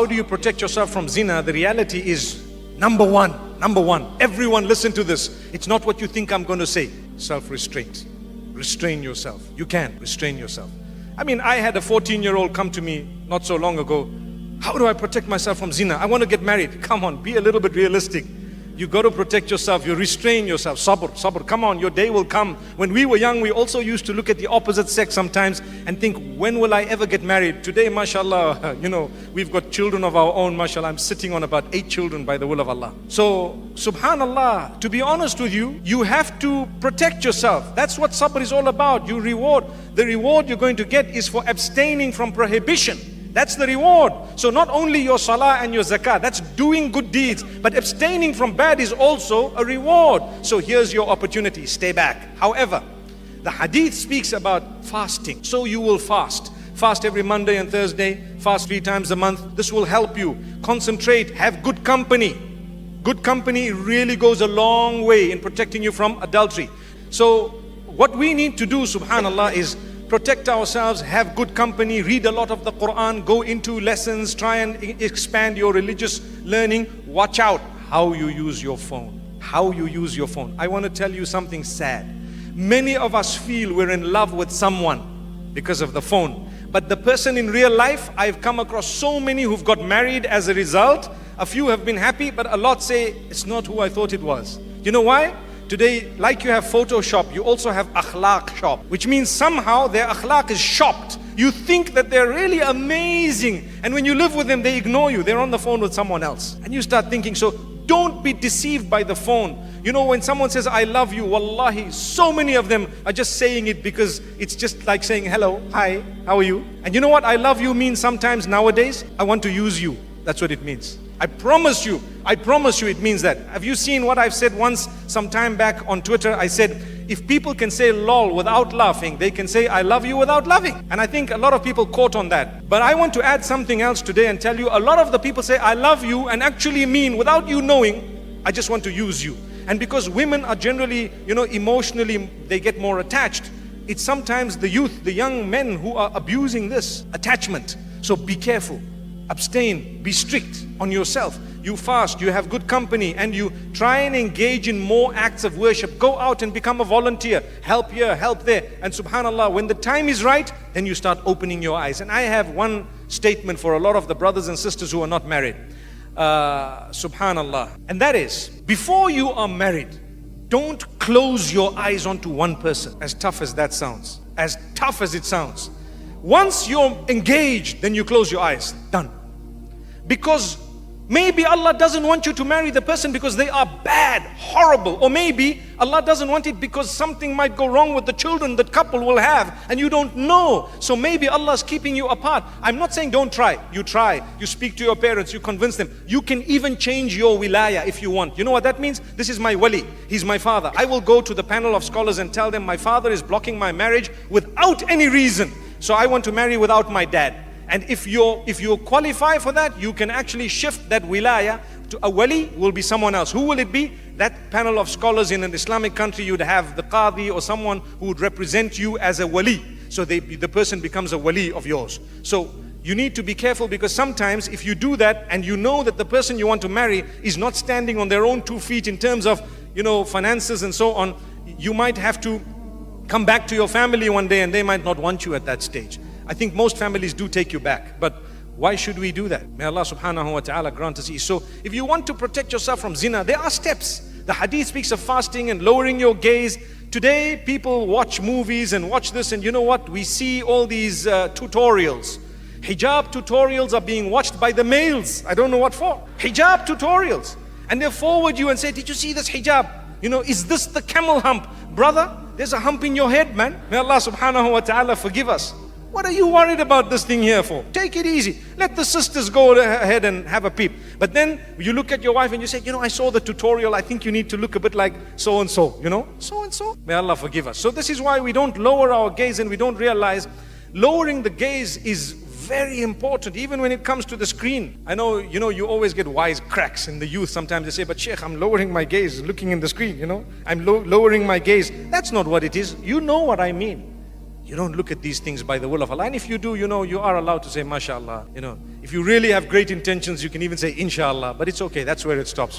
How do you protect yourself from zina? The reality is number one, everyone listen to this. It's not what you think I'm going to say. Self-restraint. Restrain yourself. You can restrain yourself. I mean, I had a 14-year-old come to me not so long ago. How do I protect myself from zina? I want to get married. Come on, be a little bit realistic. You got to protect yourself, you restrain yourself. Sabr, come on, your day will come. When we were young, we also used to look at the opposite sex sometimes and think, when will I ever get married? Today, mashallah, we've got children of our own, mashallah. I'm sitting on about 8 children by the will of Allah. So, subhanallah, to be honest with you, you have to protect yourself. That's what sabr is all about. The reward you're going to get is for abstaining from prohibition. That's the reward. So not only your salah and your zakah, that's doing good deeds, but abstaining from bad is also a reward. So here's your opportunity, stay back. However, the hadith speaks about fasting. So you will fast. Fast every Monday and Thursday, fast 3 times a month. This will help you. Concentrate, have good company. Good company really goes a long way in protecting you from adultery. So what we need to do, subhanallah, is protect ourselves, have good company, read a lot of the Quran, go into lessons, try and expand your religious learning. Watch out how you use your phone. How you use your phone. I want to tell you something sad. Many of us feel we're in love with someone because of the phone. But the person in real life, I've come across so many who've got married as a result. A few have been happy, but a lot say, it's not who I thought it was. You know why? Today, like you have Photoshop, you also have akhlaq shop, which means somehow their akhlaq is shopped. You think that they're really amazing, and when you live with them, they ignore you. They're on the phone with someone else. And you start thinking, so don't be deceived by the phone. You know, when someone says, I love you, wallahi, so many of them are just saying it because it's just like saying, hello, hi, how are you? And you know what I love you means sometimes nowadays? I want to use you. That's what it means. I promise you it means that. Have you seen what I've said once, some time back on Twitter? I said, if people can say lol without laughing, they can say I love you without loving. And I think a lot of people caught on that. But I want to add something else today and tell you, a lot of the people say I love you and actually mean, without you knowing, I just want to use you. And because women are generally, emotionally, they get more attached. It's sometimes the youth, the young men who are abusing this attachment. So be careful. Abstain, be strict on yourself. You fast, you have good company, and you try and engage in more acts of worship. Go out and become a volunteer. Help here, help there. And subhanallah, when the time is right, then you start opening your eyes. And I have one statement for a lot of the brothers and sisters who are not married. Subhanallah. And that is, before you are married, don't close your eyes onto one person. As tough as that sounds. As tough as it sounds. Once you're engaged, then you close your eyes. Done. Because maybe Allah doesn't want you to marry the person because they are bad, horrible. Or maybe Allah doesn't want it because something might go wrong with the children that couple will have and you don't know. So maybe Allah is keeping you apart. I'm not saying don't try. You try. You speak to your parents. You convince them. You can even change your wilaya if you want. You know what that means? This is my wali. He's my father. I will go to the panel of scholars and tell them my father is blocking my marriage without any reason. So I want to marry without my dad. And if you qualify for that, you can actually shift that wilaya to a wali will be someone else. Who will it be? That panel of scholars in an Islamic country, you'd have the qadi or someone who would represent you as a wali. So the person becomes a wali of yours. So you need to be careful because sometimes if you do that and you know that the person you want to marry is not standing on their own 2 feet in terms of, finances and so on, you might have to come back to your family one day and they might not want you at that stage. I think most families do take you back, but why should we do that? May Allah subhanahu wa ta'ala grant us ease. So if you want to protect yourself from zina, there are steps. The hadith speaks of fasting and lowering your gaze. Today people watch movies and watch this, and you know what? We see all these tutorials. Hijab tutorials are being watched by the males. I don't know what for. Hijab tutorials. And they forward you and say, did you see this hijab? Is this the camel hump? Brother, there's a hump in your head, man. May Allah subhanahu wa ta'ala forgive us. What are you worried about this thing here for? Take it easy. Let the sisters go ahead and have a peep. But then you look at your wife and you say, I saw the tutorial. I think you need to look a bit like so-and-so, so-and-so. May Allah forgive us. So this is why we don't lower our gaze and we don't realize lowering the gaze is very important, even when it comes to the screen. I know, you always get wise cracks in the youth. Sometimes they say, but Sheikh, I'm lowering my gaze, looking in the screen, I'm lowering my gaze. That's not what it is. You know what I mean. You don't look at these things by the will of Allah. And if you do, you are allowed to say, mashallah. If If you really have great intentions, you can even say inshallah, but it's okay, that's where it stops.